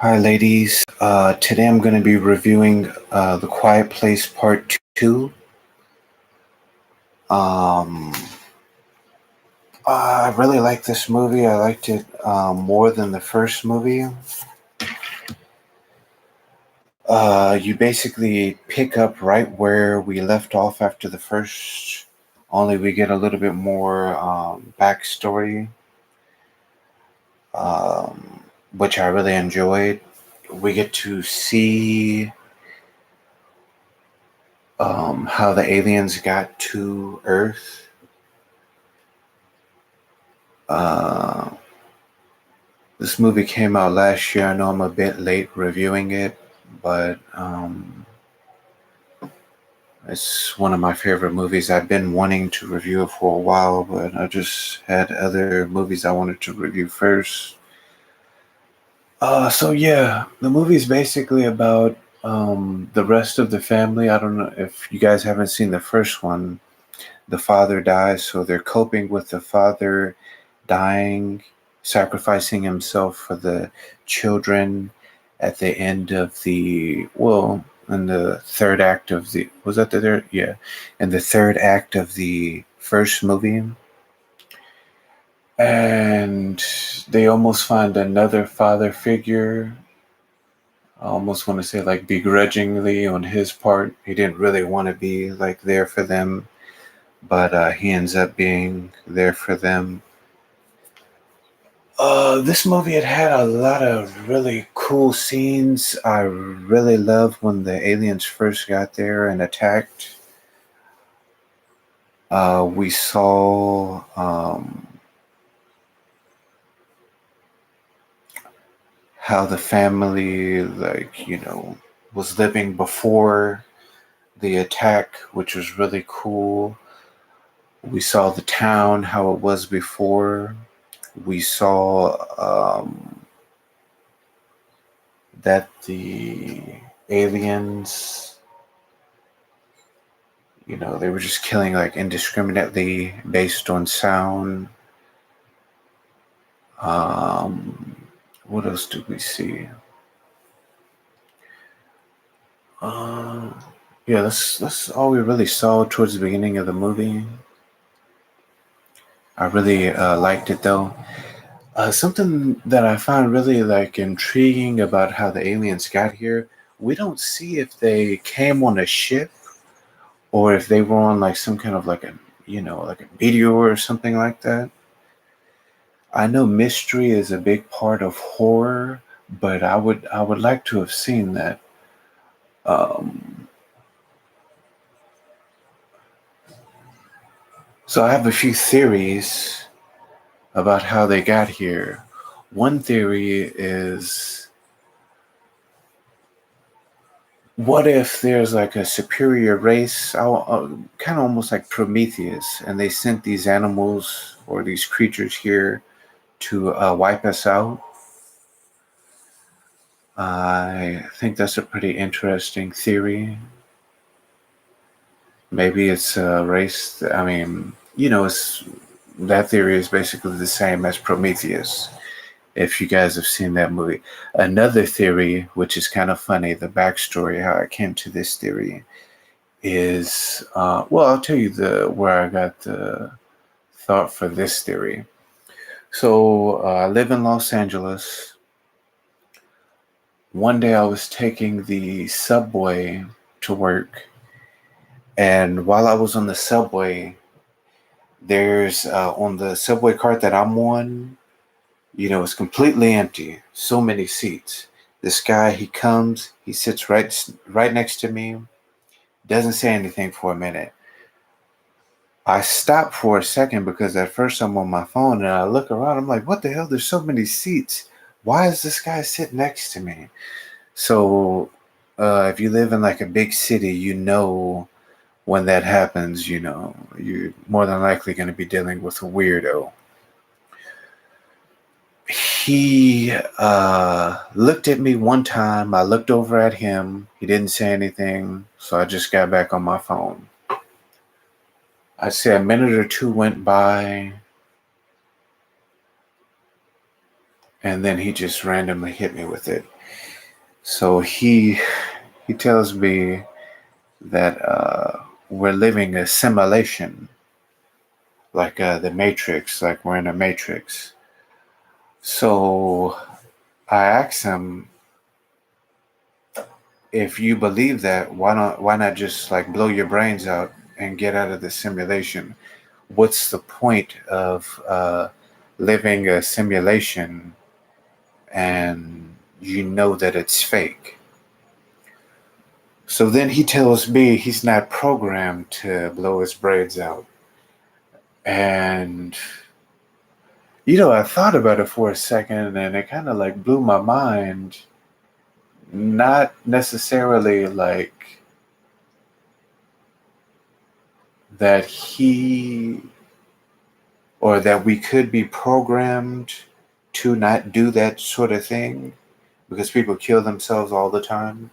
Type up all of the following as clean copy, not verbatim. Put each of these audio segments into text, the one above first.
Hi, ladies. Today I'm going to be reviewing The Quiet Place Part 2. Um, I really like this movie. I liked it more than the first movie. You basically pick up right where we left off after the first, only we get a little bit more backstory, um, which I really enjoyed. We get to see how the aliens got to Earth. Uh, this movie came out last year. I know I'm a bit late reviewing it, but it's one of my favorite movies. I've been wanting to review it for a while, but I just had other movies I wanted to review first. So yeah, the movie is basically about the rest of the family. I don't know if you guys haven't seen the first one. The father dies, so they're coping with the father dying, sacrificing himself for the children at the end of in the third act of the, was that the third? Yeah. In the third act of the first movie. And they almost find another father figure. I almost want to say like begrudgingly on his part. He didn't really want to be like there for them, but he ends up being there for them. This movie had a lot of really cool scenes. I really love when the aliens first got there and attacked. We saw how the family, was living before the attack, which was really cool. We saw the town, how it was before. We saw that the aliens, they were just killing like indiscriminately based on sound. What else did we see? Uh, yeah, that's all we really saw towards the beginning of the movie. I really liked it though. Something that I found really like intriguing about how the aliens got here. We don't see if they came on a ship or if they were on like some kind of like like a meteor or something like that. I know mystery is a big part of horror, but I would like to have seen that. Um, so I have a few theories about how they got here. One theory is, what if there's like a superior race, kind of almost like Prometheus, and they sent these animals or these creatures here to wipe us out? I think that's a pretty interesting theory. Maybe it's a race. That theory is basically the same as Prometheus, if you guys have seen that movie. Another theory, which is kind of funny, the backstory, how I came to this theory, is I'll tell you the where I got the thought for this theory. So I live in Los Angeles. One day I was taking the subway to work, and while I was on the subway, there's on the subway cart that I'm on, it's completely empty. So many seats. This guy, he comes, he sits right next to me, doesn't say anything for a minute. I stop for a second because at first I'm on my phone and I look around. I'm like, what the hell? There's so many seats. Why is this guy sitting next to me? So, if you live in like a big city, when that happens, you're more than likely going to be dealing with a weirdo. He looked at me one time. I looked over at him. He didn't say anything. So I just got back on my phone. I'd say a minute or two went by. And then he just randomly hit me with it. So he tells me that we're living a simulation, like the Matrix, like we're in a Matrix. So I asked him, if you believe that, why not just like blow your brains out and get out of the simulation? What's the point of living a simulation and you know that it's fake? So then he tells me he's not programmed to blow his brains out. And, I thought about it for a second and it kind of like blew my mind. Not necessarily like that he or that we could be programmed to not do that sort of thing because people kill themselves all the time.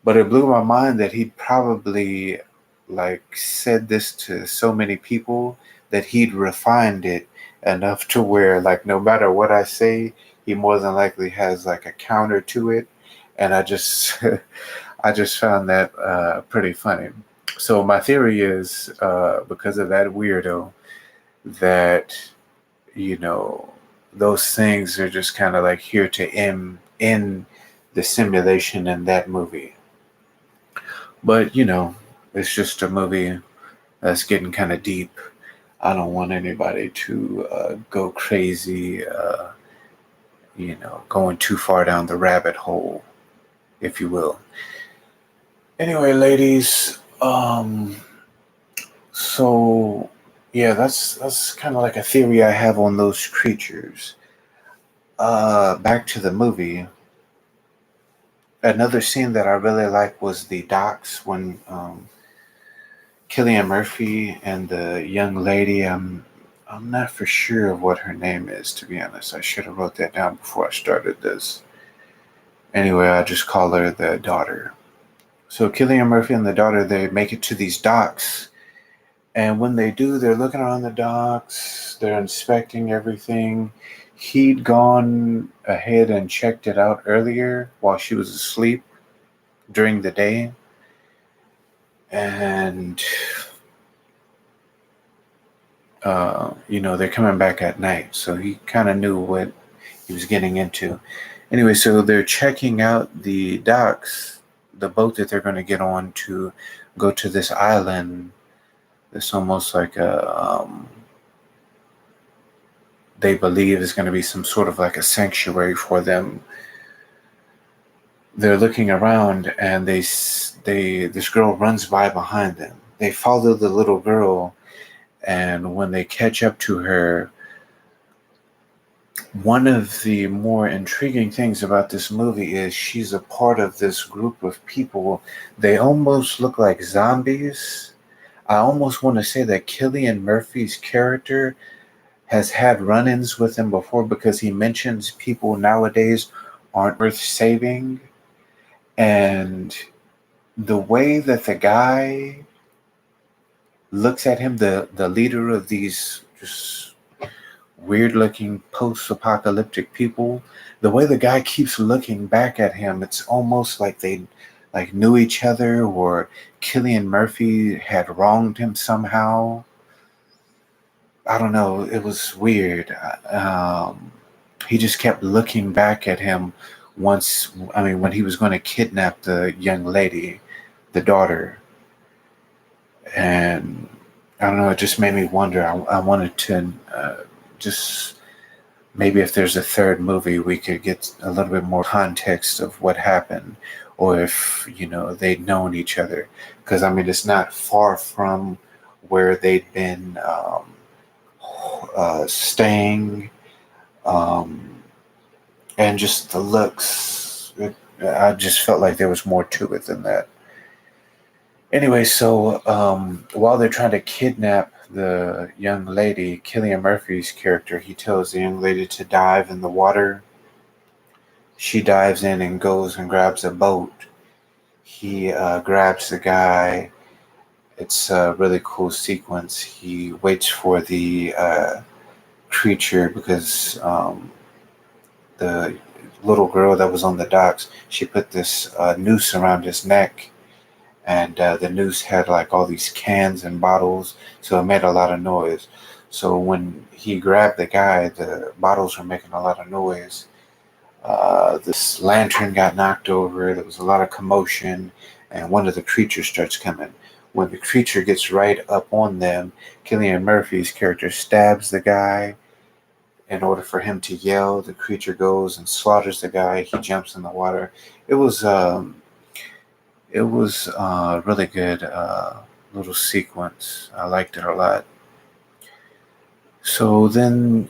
But it blew my mind that he probably like said this to so many people that he'd refined it enough to where like no matter what I say, he more than likely has like a counter to it. And I just I just found that pretty funny. So my theory is because of that weirdo that you know those things are just kind of like here to end the simulation in that movie. But it's just a movie that's getting kind of deep. I don't want anybody to go crazy, going too far down the rabbit hole, if you will. Anyway, ladies, so yeah, that's kind of like a theory I have on those creatures. Back to the movie. Another scene that I really liked was the docks when Killian Murphy and the young lady. I'm not for sure of what her name is, to be honest. I should have wrote that down before I started this. Anyway, I just call her the daughter. So Killian Murphy and the daughter, they make it to these docks, and when they do, they're looking around the docks. They're inspecting everything. He'd gone ahead and checked it out earlier while she was asleep during the day, and they're coming back at night, so he kind of knew what he was getting into. Anyway, so they're checking out the docks, the boat that they're going to get on to go to this island. It's almost like they believe is going to be some sort of like a sanctuary for them. They're looking around, and this girl runs by behind them. They follow the little girl, and when they catch up to her, one of the more intriguing things about this movie is she's a part of this group of people. They almost look like zombies. I almost want to say that Killian Murphy's character has had run-ins with him before because he mentions people nowadays aren't worth saving. And the way that the guy looks at him, the leader of these just weird looking post apocalyptic people, the way the guy keeps looking back at him, it's almost like they like knew each other or Killian Murphy had wronged him somehow. I don't know. It was weird. He just kept looking back at him when he was going to kidnap the young lady, the daughter. And I don't know, it just made me wonder. I wanted to just maybe if there's a third movie, we could get a little bit more context of what happened, or if they'd known each other, because it's not far from where they'd been staying, um, and just the looks. I just felt like there was more to it than that. Anyway, so while they're trying to kidnap the young lady, Killian Murphy's character, he tells the young lady to dive in the water. She dives in and goes and grabs a boat. He grabs the guy. It's a really cool sequence. He waits for the creature because the little girl that was on the docks. She put this noose around his neck, and the noose had like all these cans and bottles, so it made a lot of noise. So when he grabbed the guy, the bottles were making a lot of noise. This lantern got knocked over. There was a lot of commotion, and one of the creatures starts coming. When the creature gets right up on them, Killian Murphy's character stabs the guy. In order for him to yell, the creature goes and slaughters the guy. He jumps in the water. It was really good little sequence. I liked it a lot. So then,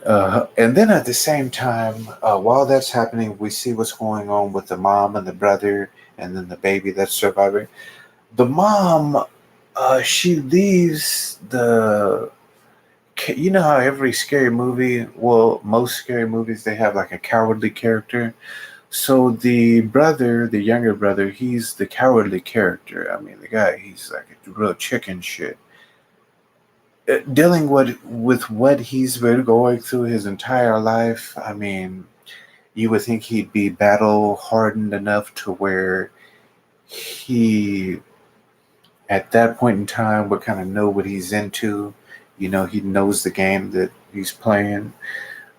and then at the same time, while that's happening, we see what's going on with the mom and the brother, and then the baby that's surviving. The mom, she leaves the. You know how every scary movie, well, most scary movies, they have like a cowardly character. So the brother, the younger brother, he's the cowardly character. I mean, the guy, he's like a real chicken shit. Dealing with what he's been going through his entire life, I mean, you would think he'd be battle hardened enough to where he, at that point in time, would kind of know what he's into. You know, he knows the game that he's playing,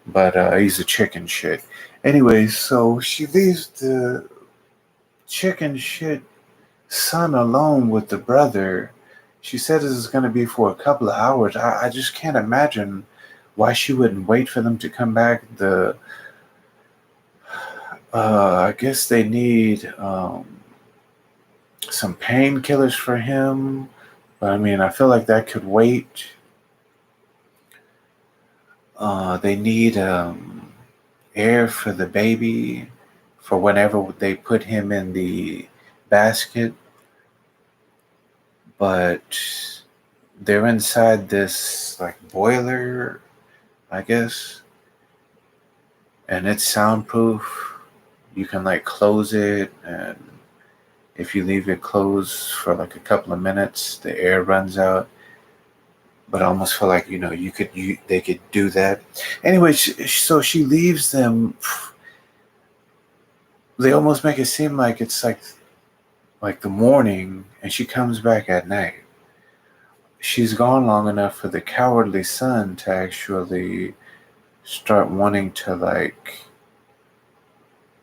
but he's a chicken shit. Anyway, so she leaves the chicken shit son alone with the brother. She said this is going to be for a couple of hours. I just can't imagine why she wouldn't wait for them to come back. I guess they need some painkillers for him, but I mean, I feel like that could wait. They need air for the baby for whenever they put him in the basket, but they're inside this like boiler, I guess, and it's soundproof. You can like close it, and if you leave it closed for like a couple of minutes, the air runs out. But I almost feel like they could do that. Anyway, so she leaves them. They almost make it seem like it's like the morning, and she comes back at night. She's gone long enough for the cowardly son to actually start wanting to like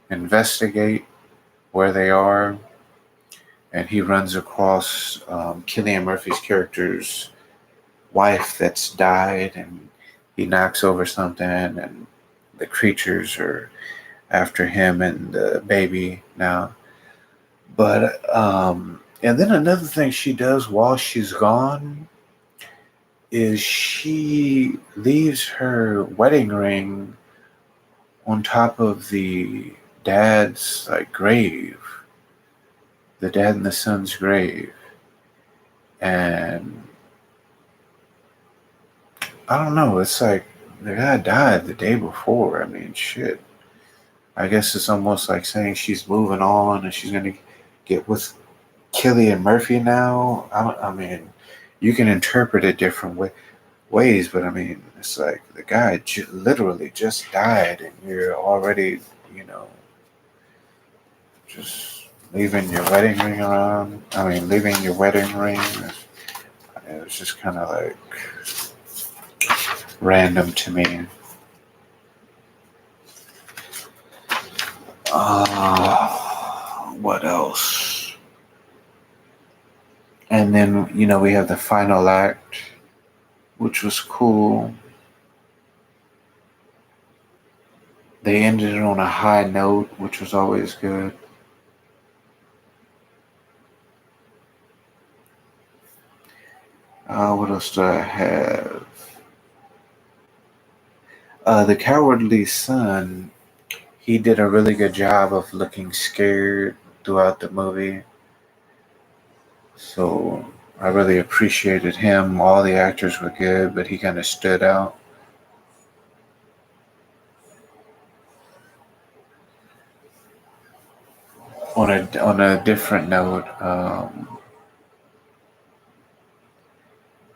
investigate where they are, and he runs across Killian Murphy's character's wife that's died, and he knocks over something, and the creatures are after him and the baby now. But and then another thing she does while she's gone is she leaves her wedding ring on top of the dad's like grave, the dad and the son's grave. And I don't know, it's like the guy died the day before. I mean, shit. I guess it's almost like saying she's moving on and she's gonna get with Killian Murphy now. I mean, you can interpret it different ways, but I mean, it's like the guy literally just died, and you're already, you know, just leaving your wedding ring around. I mean, leaving your wedding ring. It was just kind of like random to me. What else? And then, we have the final act, which was cool. They ended it on a high note, which was always good. What else do I have? The Cowardly Son, he did a really good job of looking scared throughout the movie. So I really appreciated him. All the actors were good, but he kind of stood out. On a different note,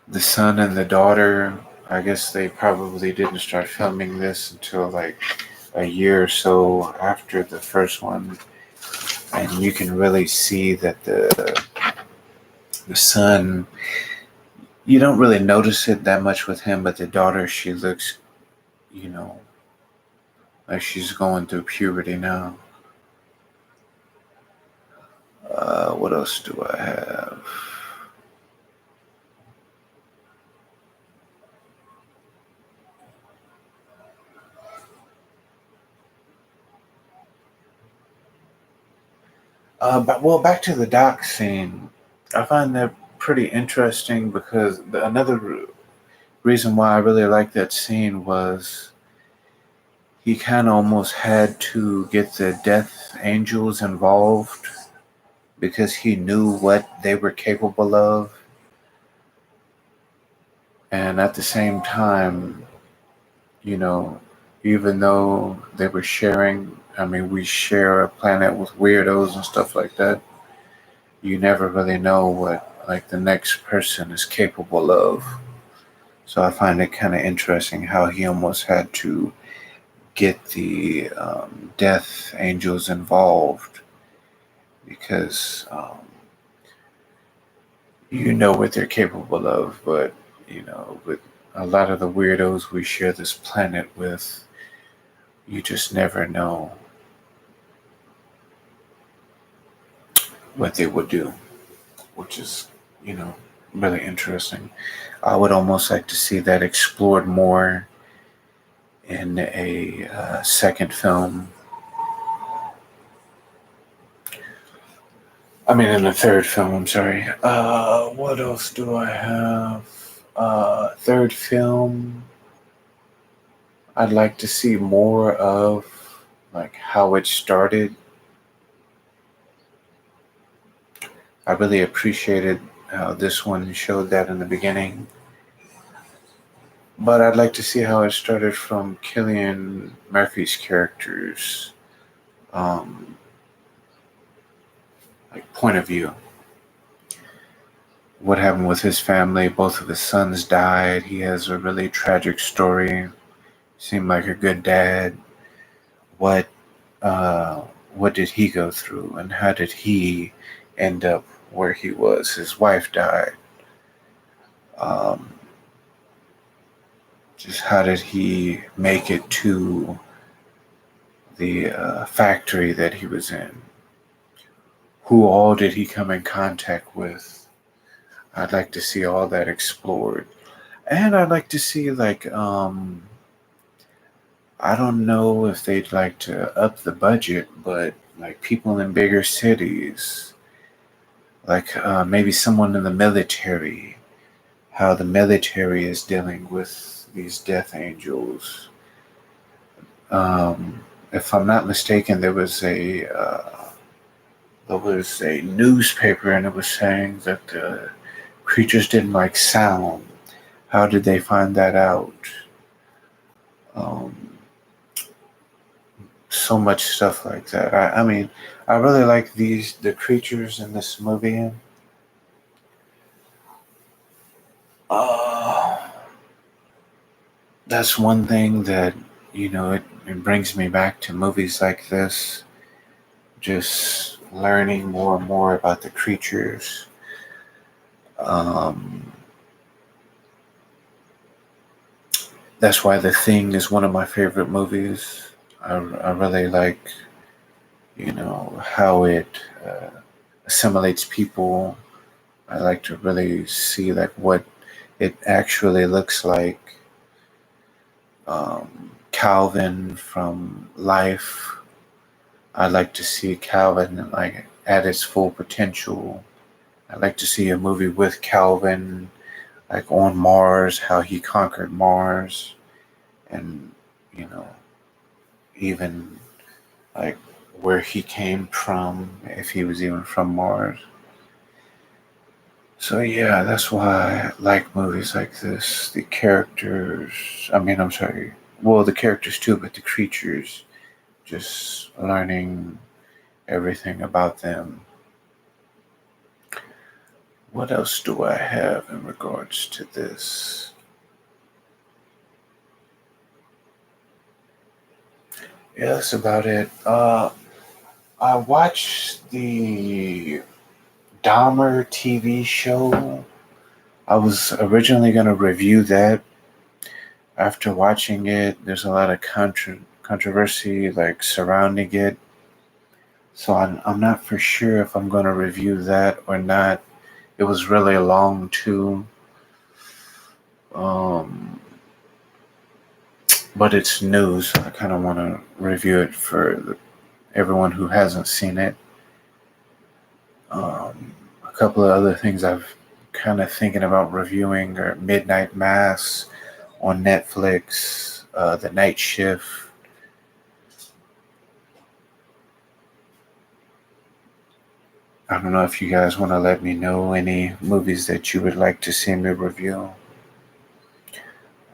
the son and the daughter, I guess they probably didn't start filming this until like a year or so after the first one, and you can really see that the son, you don't really notice it that much with him, but the daughter, she looks, you know, like she's going through puberty now. What else do I have? But well, back to the dock scene. I find that pretty interesting because another reason why I really like that scene was he kind of almost had to get the Death Angels involved because he knew what they were capable of, and at the same time, you know, even though they were sharing, I mean, we share a planet with weirdos and stuff like that. You never really know what like the next person is capable of. So I find it kind of interesting how he almost had to get the Death Angels involved because you know what they're capable of, but with a lot of the weirdos we share this planet with, you just never know what they would do, which is, you know, really interesting. I would almost like to see that explored more in a second film. I mean, in the third film, I'm sorry. What else do I have? Third film, I'd like to see more of like how it started. I really appreciated how this one showed that in the beginning. But I'd like to see how it started from Cillian Murphy's character's um, like point of view. What happened with his family? Both of his sons died. He has a really tragic story. Seemed like a good dad. What uh, what did he go through, and how did he end up where he was? His wife died. Um, just how did he make it to the factory that he was in? Who all did he come in contact with? I'd like to see all that explored, and I'd like to see like I don't know if they'd like to up the budget, but like people in bigger cities, like maybe someone in the military, how the military is dealing with these death angels. If I'm not mistaken, there was a newspaper and it was saying that the creatures didn't like sound. How did they find that out? Um, so much stuff like that. I mean, I really like the creatures in this movie. Uh, that's one thing that it brings me back to movies like this. Just learning more and more about the creatures. Um, that's why The Thing is one of my favorite movies. I really like how it assimilates people. I like to really see like what it actually looks like. Calvin from Life. I'd like to see Calvin like at its full potential. I'd like to see a movie with Calvin like on Mars, how he conquered Mars, and you know even like where he came from, if he was even from Mars. So yeah, that's why I like movies like this. The characters, I mean, I'm sorry. Well, the characters too, but the creatures, just learning everything about them. What else do I have in regards to this? Yeah, that's about it. I watched the Dahmer TV show. I was originally going to review that. After watching it, there's a lot of controversy like surrounding it. So I'm not for sure if I'm going to review that or not. It was really long too. Um, but it's new, so I kind of want to review it for everyone who hasn't seen it. A couple of other things I've kind of thinking about reviewing are Midnight Mass on Netflix, The Night Shift. I don't know if you guys want to let me know any movies that you would like to see me review.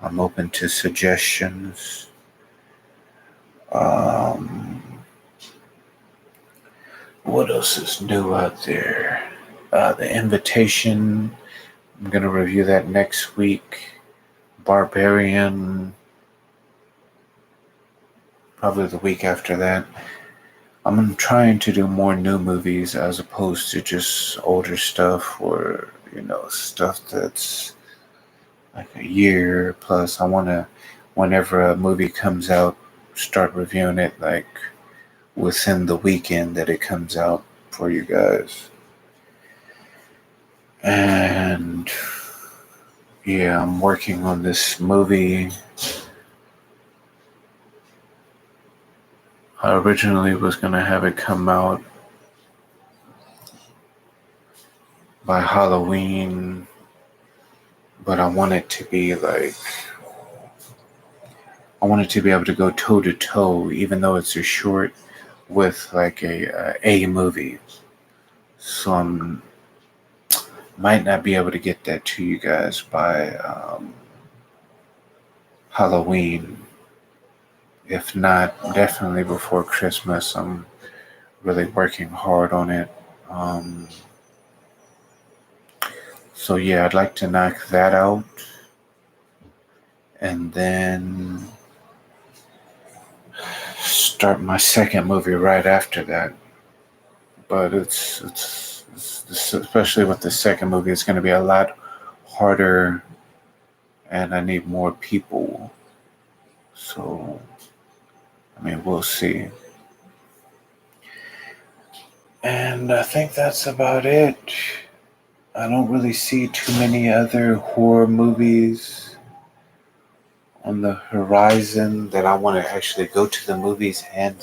I'm open to suggestions. Um, what else is new out there? The Invitation. I'm going to review that next week. Barbarian. Probably the week after that. I'm trying to do more new movies as opposed to just older stuff or, stuff that's like a year plus. I want to, whenever a movie comes out, start reviewing it like within the weekend that it comes out for you guys. And yeah, I'm working on this movie. I originally was going to have it come out by Halloween, but I want it to be like, I want it to be able to go toe to toe, even though it's a short, with like a movie. So I might not be able to get that to you guys by Halloween. If not, definitely before Christmas. I'm really working hard on it. Um, so yeah, I'd like to knock that out, and then start my second movie right after that. But it's especially with the second movie, it's going to be a lot harder, and I need more people. So I mean, we'll see. And I think that's about it. I don't really see too many other horror movies on the horizon that I want to actually go to the movies and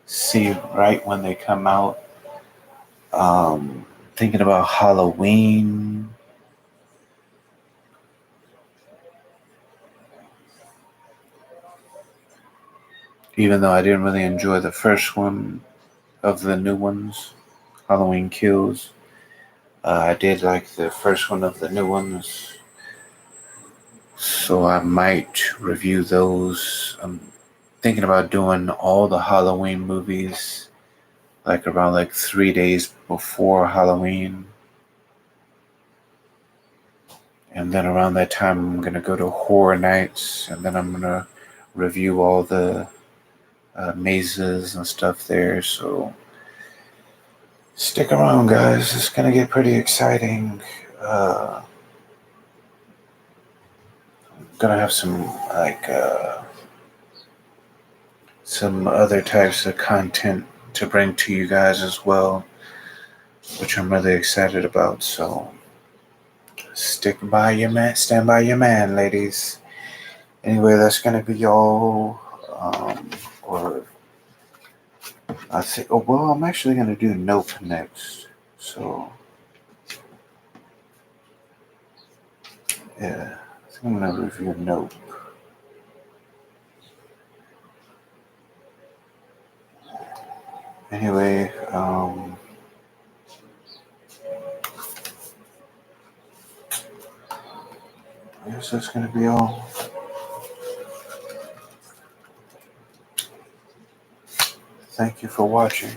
see right when they come out. Thinking about Halloween. Even though I didn't really enjoy the first one of the new ones, Halloween Kills. I did like the first one of the new ones, so I might review those. I'm thinking about doing all the Halloween movies like around like 3 days before Halloween. And then around that time, I'm going to go to Horror Nights, and then I'm going to review all the mazes and stuff there. So stick around, guys. It's going to get pretty exciting. Gonna have some like some other types of content to bring to you guys as well, which I'm really excited about. So stick by your man, stand by your man, ladies. Anyway, that's gonna be all. Or I think. Oh well, I'm actually gonna do Nope next. So yeah, I think I'm gonna review Nope. Anyway, I guess that's gonna be all. Thank you for watching.